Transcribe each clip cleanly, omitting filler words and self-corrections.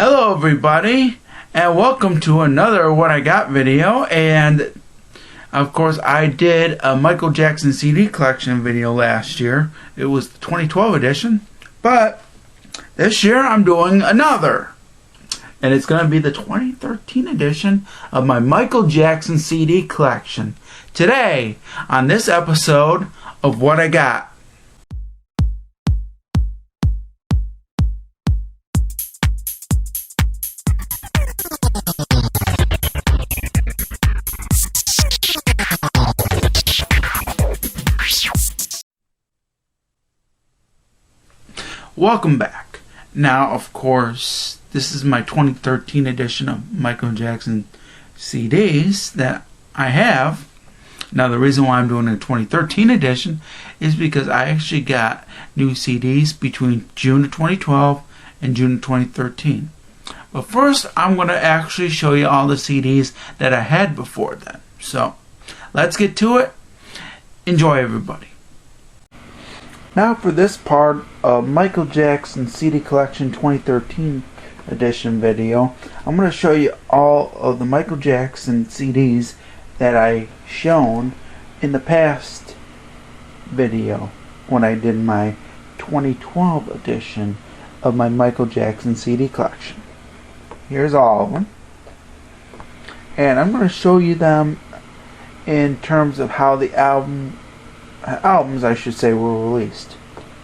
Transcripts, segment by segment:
Hello everybody, and welcome to another What I Got video. And of course I did a Michael Jackson CD collection video last year. It was the 2012 edition, but this year I'm doing another, and it's going to be the 2013 edition of my Michael Jackson CD collection. Today on this episode of What I Got. Welcome back. Now, of course, this is my 2013 edition of Michael Jackson CDs that I have. Now, the reason why I'm doing a 2013 edition is because I actually got new CDs between June of 2012 and June of 2013. But first, I'm going to actually show you all the CDs that I had before then. So, let's get to it. Enjoy, everybody. Now for this part of Michael Jackson CD Collection 2013 edition video, I'm going to show you all of the Michael Jackson CDs that I shown in the past video when I did my 2012 edition of my Michael Jackson CD collection. Here's all of them. And I'm going to show you them in terms of how the albums I should say were released.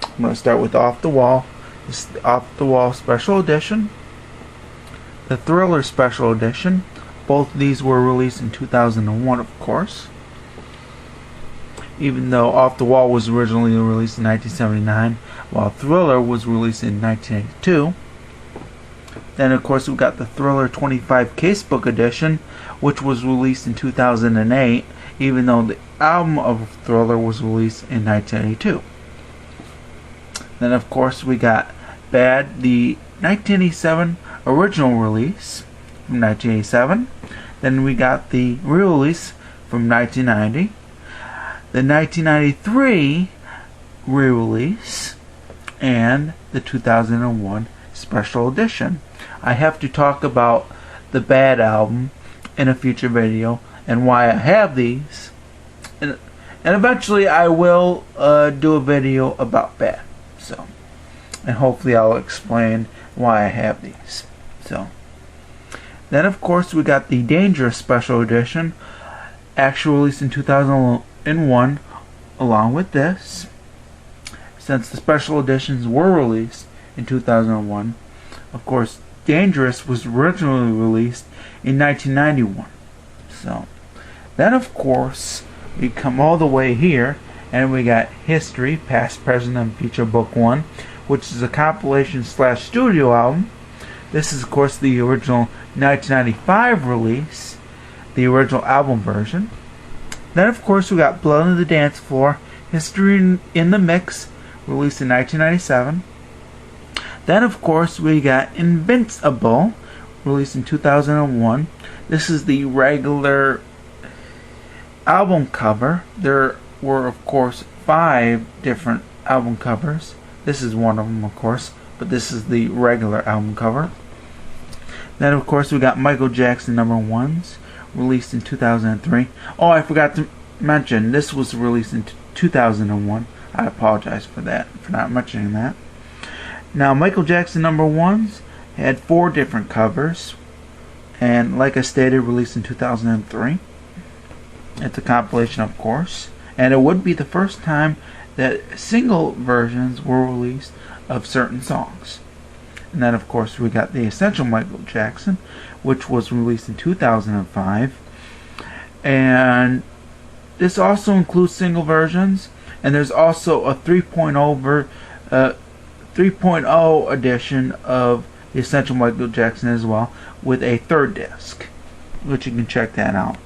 I'm going to start with Off the Wall. This is the Off the Wall Special Edition, the Thriller Special Edition. Both of these were released in 2001, of course, even though Off the Wall was originally released in 1979 while Thriller was released in 1982. Then of course we got the Thriller 25 Casebook Edition, which was released in 2008, even though the album of Thriller was released in 1982. Then of course we got Bad, the 1987 original release from 1987. Then we got the re-release from 1990. The 1993 re-release and the 2001 special edition. I have to talk about the Bad album in a future video and why I have these, and eventually I will do a video about Bad. So, and hopefully I'll explain why I have these. So, then of course we got the Dangerous Special Edition, actually released in 2001 along with this. Since the special editions were released in 2001, of course Dangerous was originally released in 1991. So, then of course we come all the way here and we got History, Past, Present, and Future Book 1, which is a compilation / studio album. This is of course the original 1995 release, the original album version. Then of course we got Blood on the Dance Floor, History in the Mix, released in 1997. Then of course we got Invincible, released in 2001. This is the regular album cover. There were of course 5 different album covers. This is one of them, of course, but this is the regular album cover. Then of course we got Michael Jackson #1s, released in 2003. Oh, I forgot to mention, this was released in 2001. I apologize for that, for not mentioning that. Now, Michael Jackson #1s had 4 different covers, and like I stated, released in 2003. It's a compilation, of course, and it would be the first time that single versions were released of certain songs. And then of course we got the Essential Michael Jackson, which was released in 2005, and this also includes single versions, and there's also a 3.0 edition of the Essential Michael Jackson as well, with a 3rd disc, which you can check that out.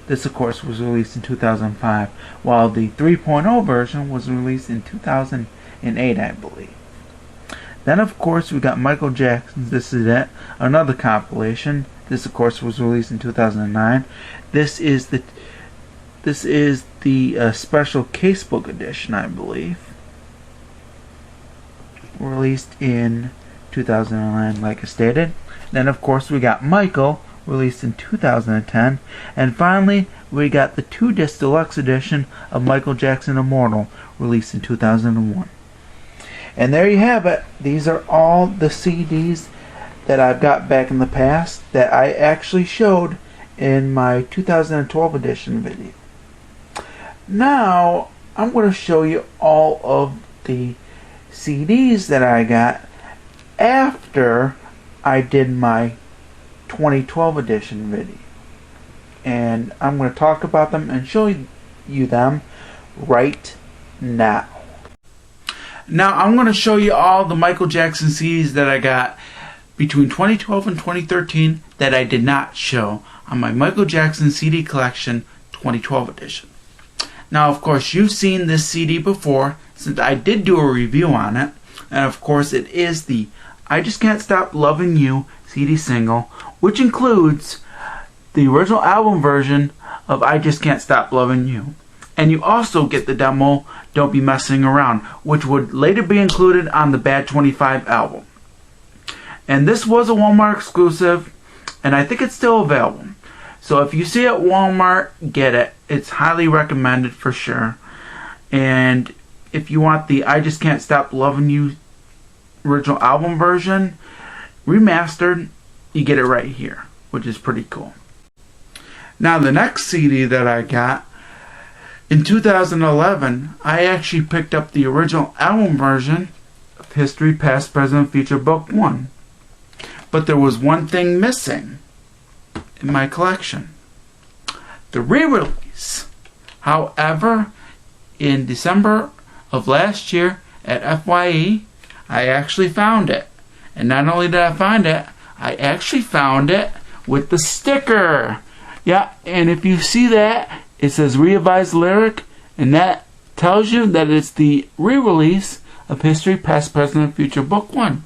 This of course was released in 2005, while the 3.0 version was released in 2008, I believe. Then of course we got Michael Jackson's This Is It, another compilation. This of course was released in 2009. This is the special Casebook edition, I believe, released in 2009, like I stated. Then of course we got Michael, released in 2010. And finally we got the 2-disc deluxe edition of Michael Jackson Immortal, released in 2001. And there you have it. These are all the CDs that I've got back in the past that I actually showed in my 2012 edition video. Now I'm going to show you all of the CDs that I got after I did my 2012 edition video. And I'm going to talk about them and show you them right now. Now I'm going to show you all the Michael Jackson CDs that I got between 2012 and 2013 that I did not show on my Michael Jackson CD collection 2012 edition. Now of course you've seen this CD before, since I did do a review on it, and of course it is the I Just Can't Stop Loving You CD single, which includes the original album version of I Just Can't Stop Loving You. And you also get the demo Don't Be Messing Around, which would later be included on the Bad 25 album. And this was a Walmart exclusive, and I think it's still available. So if you see it at Walmart, get it. It's highly recommended for sure. And if you want the I Just Can't Stop Loving You original album version remastered, you get it right here, which is pretty cool. Now the next CD that I got in 2011, I actually picked up the original album version of History, Past, Present, Future Book 1. But there was one thing missing in my collection: the re-release. However, in December of last year at FYE, I actually found it. And not only did I find it, I actually found it with the sticker. Yeah, and if you see that, it says revised lyric, and that tells you that it's the re-release of History, Past, Present, and Future Book 1.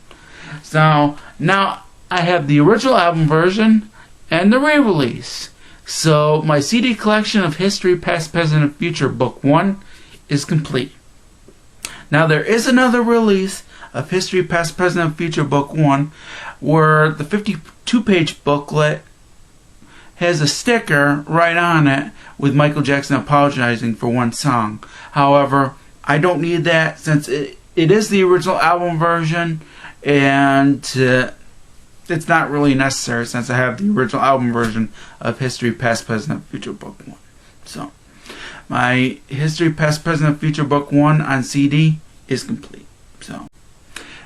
So now I have the original album version and the re-release. So my CD collection of History, Past, Present, and Future Book 1 is complete. Now there is another release of History, Past, Present, and Future Book 1 where the 52-page booklet has a sticker right on it with Michael Jackson apologizing for one song. However, I don't need that since it is the original album version, and it's not really necessary since I have the original album version of History, Past, Present, and Future Book 1. So, my History, Past, Present, and Future Book 1 on CD is complete. So,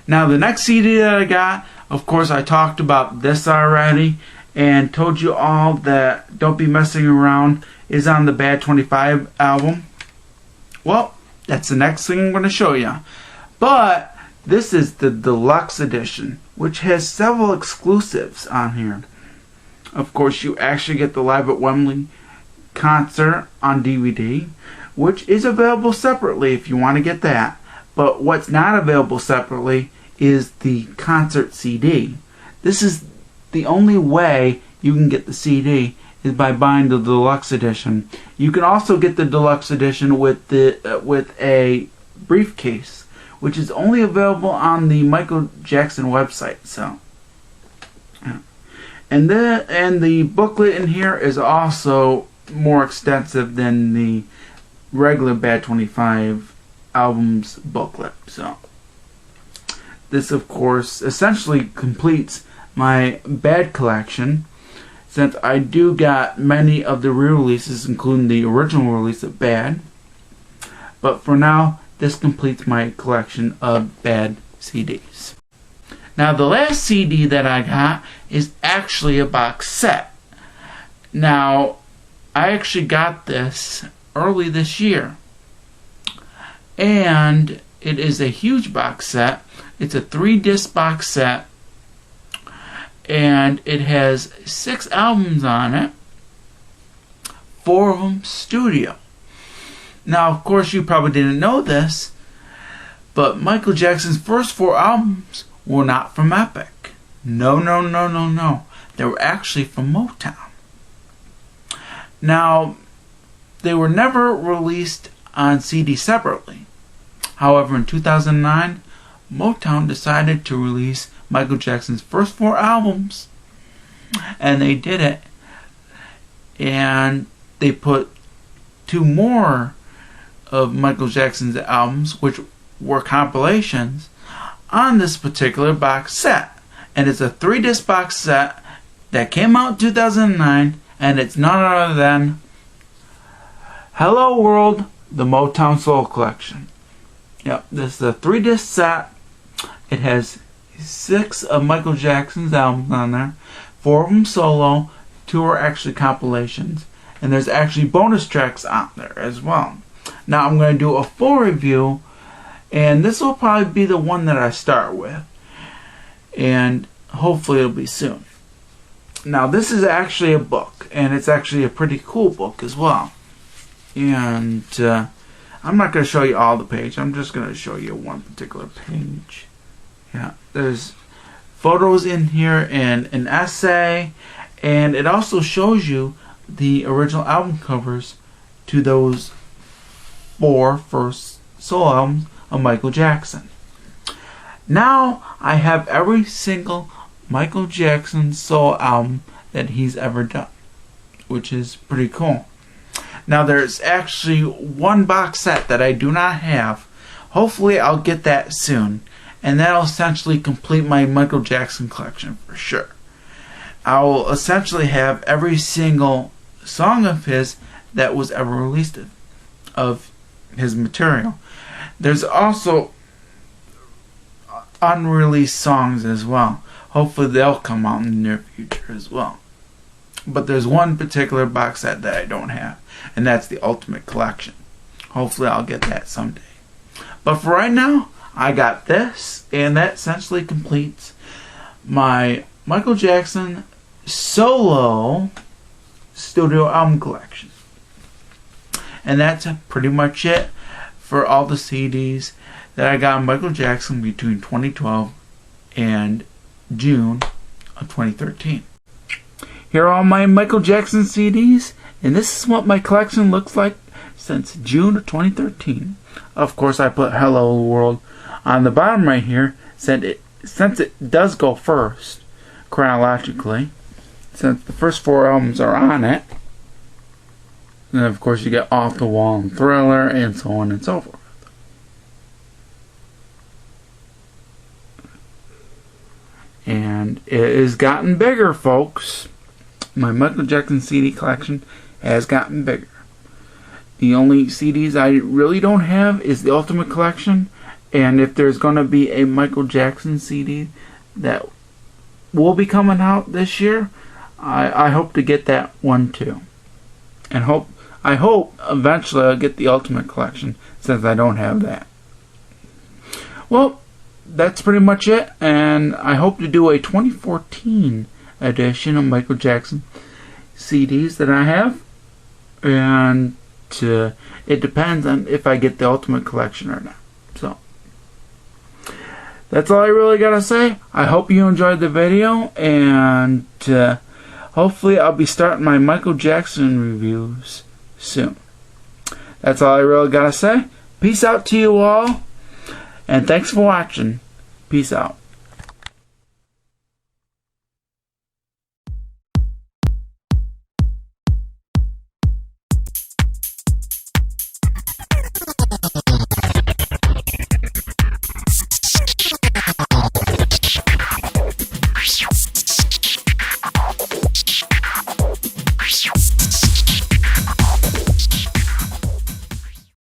now the next CD that I got, of course I talked about this already and told you all that Don't Be Messing Around is on the Bad 25 album. Well, that's the next thing I'm going to show you. But this is the deluxe edition, which has several exclusives on here. Of course, you actually get the Live at Wembley concert on DVD, which is available separately if you want to get that. But what's not available separately is the concert CD. This is the only way you can get the CD is by buying the deluxe edition. You can also get the deluxe edition with a briefcase, which is only available on the Michael Jackson website. So, yeah. And the booklet in here is also more extensive than the regular Bad 25 albums booklet. So, this of course essentially completes my Bad collection, since I do got many of the re-releases, including the original release of Bad. But for now, this completes my collection of Bad CDs. Now the last CD that I got is actually a box set. Now, I actually got this early this year, and it is a huge box set. It's a 3-disc box set, and it has 6 albums on it, 4 of them studio. Now, of course, you probably didn't know this, but Michael Jackson's first 4 albums were not from Epic. No. They were actually from Motown. Now, they were never released on CD separately. However, in 2009, Motown decided to release Michael Jackson's first 4 albums And they did it. And they put 2 more of Michael Jackson's albums, which were compilations, on this particular box set. And it's a 3-disc box set that came out in 2009, and it's none other than Hello World, the Motown Soul Collection. Yep, this is a 3-disc set. It has 6 of Michael Jackson's albums on there, 4 of them solo, 2 are actually compilations, and there's actually bonus tracks on there as well. Now I'm going to do a full review, and this will probably be the one that I start with, and hopefully it'll be soon. Now this is actually a book, and it's actually a pretty cool book as well. And I'm not going to show you all the page. I'm just going to show you one particular page. Yeah, there's photos in here and an essay, and it also shows you the original album covers to those 4 first solo albums of Michael Jackson. Now I have every single Michael Jackson solo album that he's ever done, which is pretty cool. Now there's actually one box set that I do not have. Hopefully I'll get that soon, and that'll essentially complete my Michael Jackson collection for sure. I will essentially have every single song of his that was ever released of his material. There's also unreleased songs as well. Hopefully they'll come out in the near future as well. But there's one particular box set that I don't have, and that's the Ultimate Collection. Hopefully I'll get that someday. But for right now, I got this, and that essentially completes my Michael Jackson solo studio album collection. And that's pretty much it for all the CDs that I got on Michael Jackson between 2012 and June of 2013. Here are all my Michael Jackson CDs, and this is what my collection looks like since June of 2013. Of course, I put Hello World on the bottom right here, since it does go first, chronologically, since the first 4 albums are on it. And of course you get Off the Wall and Thriller, and so on and so forth. And it has gotten bigger, folks. My Michael Jackson CD collection has gotten bigger. The only CDs I really don't have is the Ultimate Collection, and if there's going to be a Michael Jackson CD that will be coming out this year, I hope to get that one too. And I hope eventually I'll get the Ultimate Collection, since I don't have that. Well, that's pretty much it, and I hope to do a 2014 edition of Michael Jackson CDs that I have, and it depends on if I get the Ultimate Collection or not. So that's all I really gotta say. I hope you enjoyed the video, and hopefully I'll be starting my Michael Jackson reviews soon. That's all I really gotta say. Peace out to you all, and thanks for watching. Peace out.